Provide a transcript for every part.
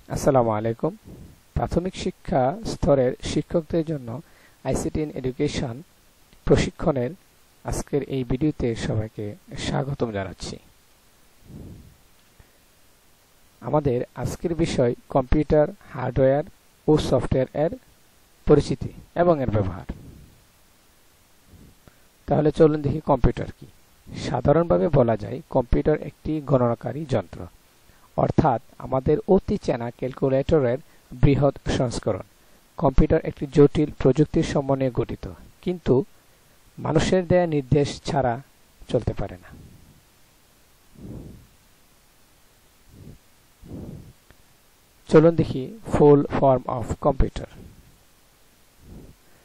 আসসালামু আলাইকুম। প্রাথমিক শিক্ষা স্তরের শিক্ষকদের জন্য আইসিটি ইন এডুকেশন প্রশিক্ষণের আজকের এই ভিডিওতে সবাইকে স্বাগতম জানাচ্ছি। আমাদের আজকের বিষয় কম্পিউটার হার্ডওয়্যার ও সফটওয়্যার এর পরিচিতি এবং এর ব্যবহার। তাহলে চলুন দেখি কম্পিউটার কি। সাধারণভাবে বলা যায় কম্পিউটার একটি গণনাকারী যন্ত্র, অর্থাৎ আমাদের অতি চেনা ক্যালকুলেটরের বৃহৎ সংস্করণ। কম্পিউটার একটি জটিল প্রযুক্তির সমন্বয়ে গঠিত, কিন্তু মানুষের দেয়া নির্দেশ ছাড়া চলতে পারে না। চলুন দেখি full form of computer.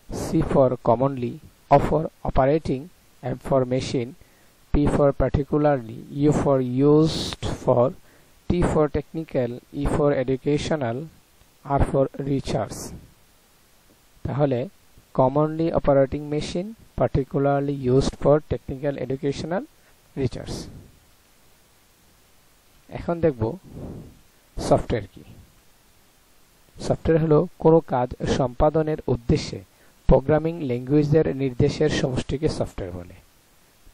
C for commonly, O for operating, M for machine, P for particularly, U for used for, T for technical, E for educational, R for research। তাহলে commonly operating machine, particularly used for technical, educational, research। এখন দেখব software কি। Software হলো কোনো কাজ সম্পাদনের উদ্দেশ্যে programming ল্যাঙ্গুয়েজের নির্দেশের সমষ্টিকে সফটওয়্যার বলে,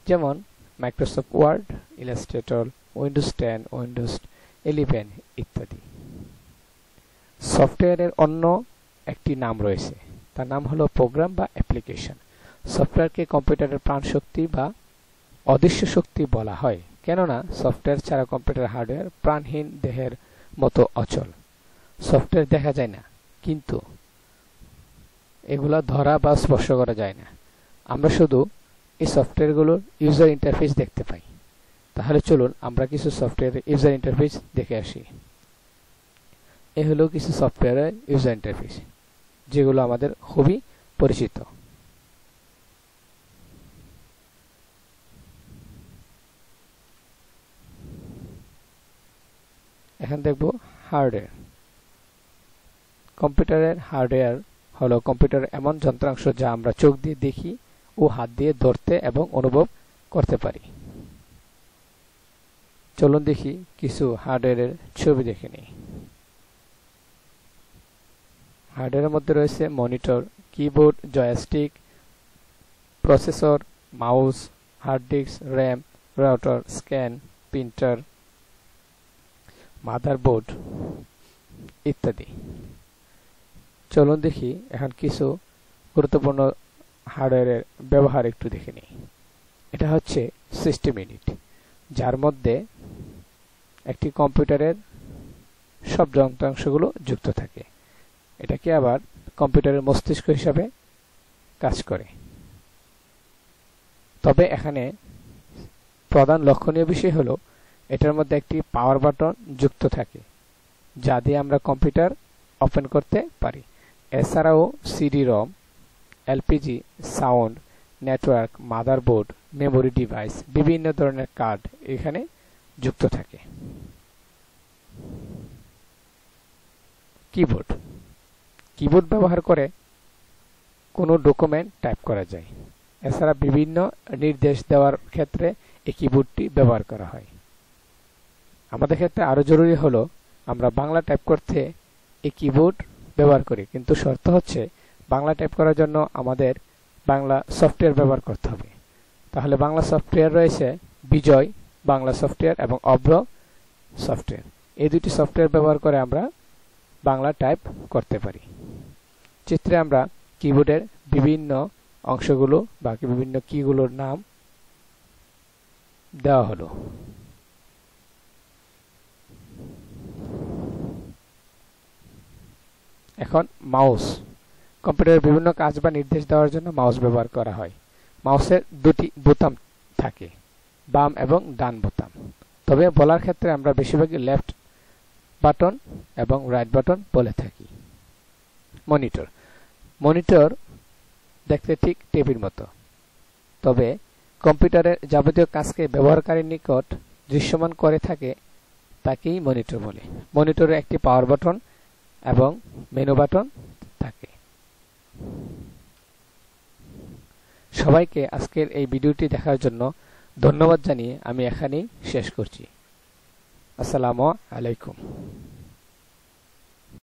যেমন Microsoft Word, Illustrator, Windows 10, Windows 11 ইত্যাদি। সফটওয়্যারের অন্য একটি নাম রয়েছে, তার নাম হলো প্রোগ্রাম বা অ্যাপ্লিকেশন। সফটওয়্যারকে কম্পিউটারের প্রাণশক্তি বা অদৃশ্য শক্তি বলা হয়, কেননা সফটওয়্যার ছাড়া কম্পিউটার হার্ডওয়্যার প্রাণহীন দেহের মতো অচল। সফটওয়্যার দেখা যায় না, কিন্তু এগুলা ধরা বা স্পর্শ করা যায় না। আমরা শুধু এই সফটওয়্যারগুলোর ইউজার ইন্টারফেস দেখতে পাই। তাহলে চলুন আমরা কিছু সফটওয়্যারের ইউজার ইন্টারফেস দেখে আসি। এ হলো কিছু সফটওয়্যারের ইউজার ইন্টারফেস, যেগুলো আমাদের খুবই পরিচিত। এখন দেখব হার্ডওয়্যার। কম্পিউটারের হার্ডওয়্যার হলো কম্পিউটারের এমন যন্ত্রাংশ যা আমরা চোখ দিয়ে দেখি ও হাত দিয়ে ধরতে এবং অনুভব করতে পারি। চলুন দেখি কিছু হার্ডওয়্যারের ছবি দেখে নিই। হার্ডওয়্যারের মধ্যে রয়েছে monitor, keyboard, joystick, processor, mouse, hard disk, RAM, router, scan, printer, motherboard ইত্যাদি। চলুন দেখি এখন কিছু গুরুত্বপূর্ণ হার্ডওয়্যারের ব্যবহার একটু দেখে নিই। এটা হচ্ছে সিস্টেম ইউনিট, যার মধ্যে একটি কম্পিউটারের সব যন্ত্রাংশগুলো যুক্ত থাকে। এটাকে আবার কম্পিউটারের মস্তিষ্ক হিসাবে কাজ করে। তবে এখানে প্রধান লক্ষণীয় বিষয় হলো এটার মধ্যে একটি পাওয়ার বাটন যুক্ত থাকে, যা দিয়ে আমরা কম্পিউটার ওপেন করতে পারি। এছাড়াও CD ROM, LPG, sound, network, motherboard, memory device, বিভিন্ন ধরনের কার্ড এখানে যুক্ত থাকে। কিবোর্ড। কিবোর্ড ব্যবহার করে কোনো ডকুমেন্ট টাইপ করা যায়। এছাড়া বিভিন্ন নির্দেশ দেওয়ার ক্ষেত্রে এই কিবোর্ডটি ব্যবহার করা হয়। আমাদের ক্ষেত্রে আরো জরুরি হলো আমরা বাংলা টাইপ করতে এই কিবোর্ড ব্যবহার করি, কিন্তু শর্ত হচ্ছে বাংলা টাইপ করার জন্য আমাদের বাংলা সফটওয়্যার ব্যবহার করতে হবে। তাহলে বাংলা সফটওয়্যার রয়েছে বিজয় বাংলা সফটওয়্যার এবং অভ্র সফটওয়্যার। এই দুটি সফটওয়্যার ব্যবহার করে আমরা বাংলা টাইপ করতে পারি। চিত্রে আমরা কিবোর্ডের বিভিন্ন অংশগুলো বা বিভিন্ন কিগুলোর নাম দেওয়া হলো। এখন মাউস। কম্পিউটারের বিভিন্ন কাজ বা নির্দেশ দেওয়ার জন্য মাউস ব্যবহার করা হয়। মাউসের দুটি বোতাম থাকে, বাম এবং ডান বোতাম। তবে বলার ক্ষেত্রে আমরা বেশিরভাগই লেফট বাটন এবং রাইট বাটন বলে থাকি। মনিটর। মনিটর দেখতে ঠিক টিভির মতো, তবে কম্পিউটারের যাবতীয় কাজকে ব্যবহারকারীর নিকট দৃশ্যমান করে থাকে, তাকেই মনিটর বলে। মনিটরে একটি পাওয়ার বাটন এবং মেনু বাটন থাকে। সবাইকে আজকের এই ভিডিওটি দেখার জন্য ধন্যবাদ জানিয়ে আমি এখানেই শেষ করছি। আসসালামু আলাইকুম।